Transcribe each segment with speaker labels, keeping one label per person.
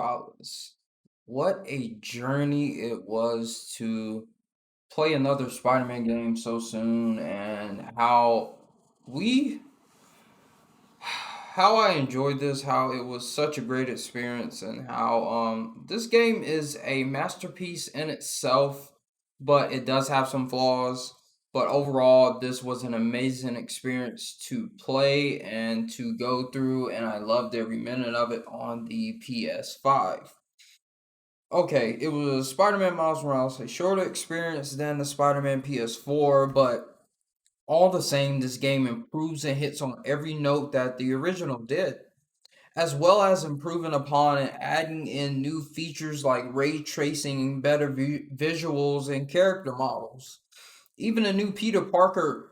Speaker 1: Morales. What a journey it was to play another Spider-Man game so soon, and we how I enjoyed this, how it was such a great experience, and how this game is a masterpiece in itself, but it does have some flaws. But overall, this was an amazing experience to play and to go through, and I loved every minute of it on the PS5. Okay, it was Spider-Man Miles Morales, a shorter experience than the Spider-Man PS4, but all the same, this game improves and hits on every note that the original did, as well as improving upon and adding in new features like ray tracing, better visuals, and character models. Even a new Peter Parker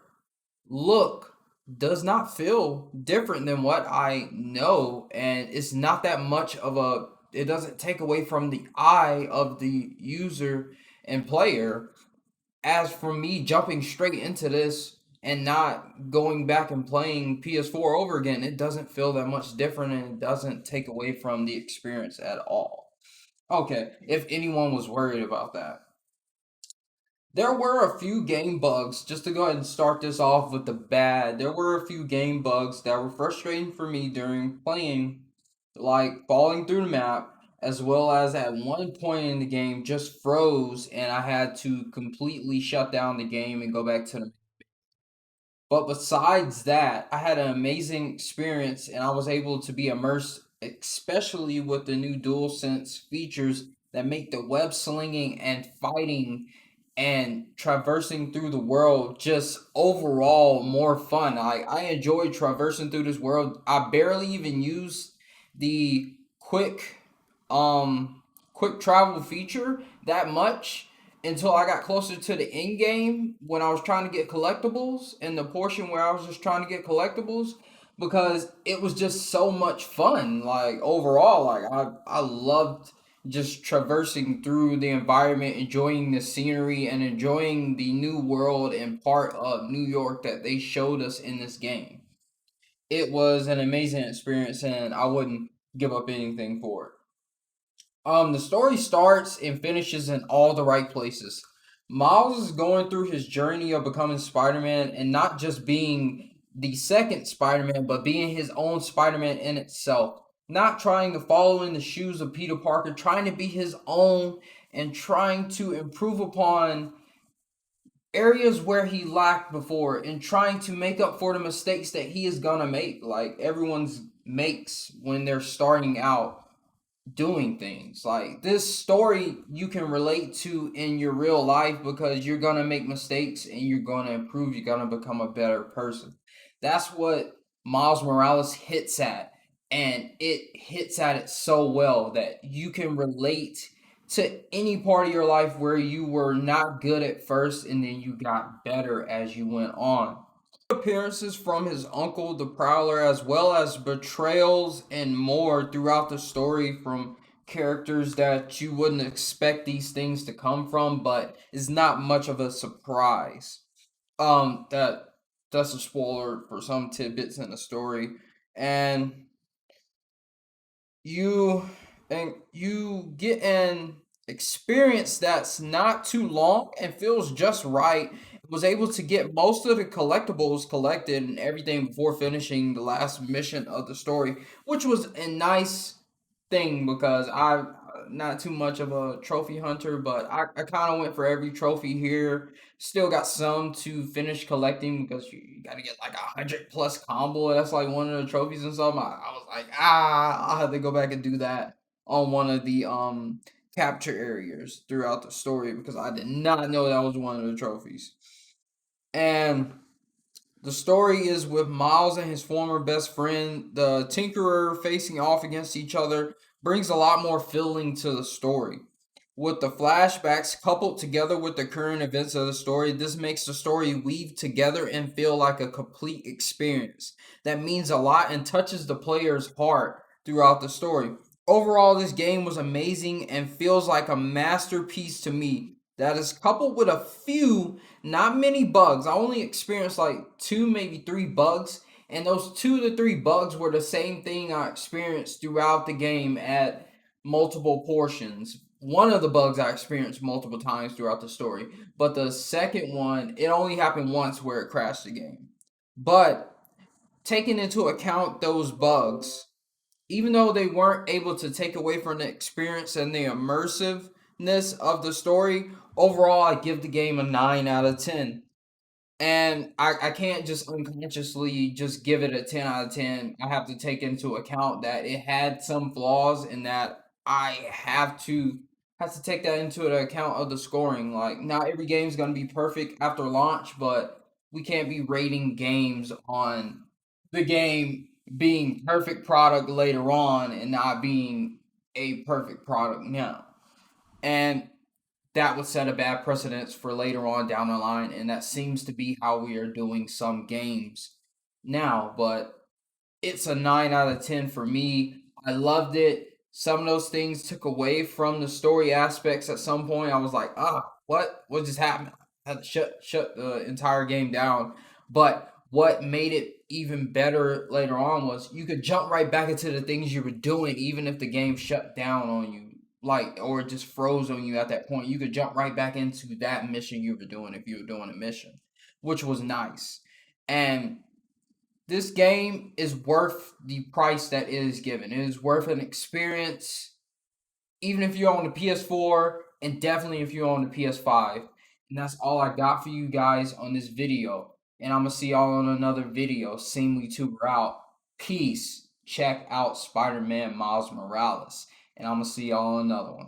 Speaker 1: look does not feel different than what I know, and it's not that much of a it doesn't take away from the eye of the user and player. As for me jumping straight into this and not going back and playing PS4 over again, it doesn't feel that much different and it doesn't take away from the experience at all. Okay, if anyone was worried about that. There were a few game bugs, just to go ahead and start this off with the bad. There were a few game bugs that were frustrating for me during playing, like falling through the map, as well as at one point in the game just froze and I had to completely shut down the game and go back to the. But besides that, I had an amazing experience and I was able to be immersed, especially with the new DualSense features that make the web slinging and fighting and traversing through the world just overall more fun. I enjoyed traversing through this world. I barely even used the um quick travel feature that much until I got closer to the end game when I was trying to get collectibles and the portion where I was just trying to get collectibles because it was just so much fun. Like overall, like I loved just traversing through the environment, enjoying the scenery and enjoying the new world and part of New York that they showed us in this game. It was an amazing experience and I wouldn't give up anything for it. The story starts and finishes in all the right places. Miles is going through his journey of becoming Spider-Man and not just being the second Spider-Man, but being his own Spider-Man in itself. Not trying to follow in the shoes of Peter Parker, trying to be his own and trying to improve upon areas where he lacked before and trying to make up for the mistakes that he is gonna make, like everyone's makes when they're starting out doing things. Like this story you can relate to in your real life because you're gonna make mistakes and you're gonna improve, you're gonna become a better person. That's what Miles Morales hits at, and it hits at it so well that you can relate to any part of your life where you were not good at first and then you got better as you went on. Appearances from his uncle, the Prowler, as well as betrayals and more throughout the story from characters that you wouldn't expect these things to come from, but is not much of a surprise. That's a spoiler for some tidbits in the story, and you you get an experience that's not too long and feels just right. Was able to get most of the collectibles collected and everything before finishing the last mission of the story, which was a nice thing because I'm not too much of a trophy hunter, but I kind of went for every trophy here. Still got some to finish collecting because you got to get like 100+ combo. That's like one of the trophies and stuff. I was like, I'll have to go back and do that on one of the capture areas throughout the story because I did not know that was one of the trophies. And the story is with Miles and his former best friend, the Tinkerer, facing off against each other, brings a lot more feeling to the story. With the flashbacks coupled together with the current events of the story, this makes the story weave together and feel like a complete experience that means a lot and touches the player's heart throughout the story. Overall, this game was amazing and feels like a masterpiece to me that is coupled with a few, not many bugs. I only experienced like two, maybe three bugs, and those 2 to 3 bugs were the same thing I experienced throughout the game at multiple portions. One of the bugs I experienced multiple times throughout the story, but the second one, it only happened once where it crashed the game. But taking into account those bugs, even though they weren't able to take away from the experience and the immersiveness of the story, overall I give the game a 9 out of 10. And I can't just unconsciously just give it a 10 out of 10. I have to take into account that it had some flaws and that I have to take that into the account of the scoring. Like not every game's gonna be perfect after launch, but we can't be rating games on the game being perfect product later on and not being a perfect product now. And that would set a bad precedence for later on down the line, and that seems to be how we are doing some games now. But it's a 9 out of 10 for me. I loved it. Some of those things took away from the story aspects at some point. I was like, what just happened? I had to shut the entire game down. But what made it even better later on was you could jump right back into the things you were doing, even if the game shut down on you, like or just froze on you at that point. You could jump right back into that mission you were doing if you were doing a mission, which was nice. And this game is worth the price that it is given. It is worth an experience, even if you own the PS4, and definitely if you own the PS5. And that's all I got for you guys on this video. And I'm gonna see y'all on another video. Seemlytuber out. Peace. Check out Spider-Man Miles Morales. And I'm gonna see y'all on another one.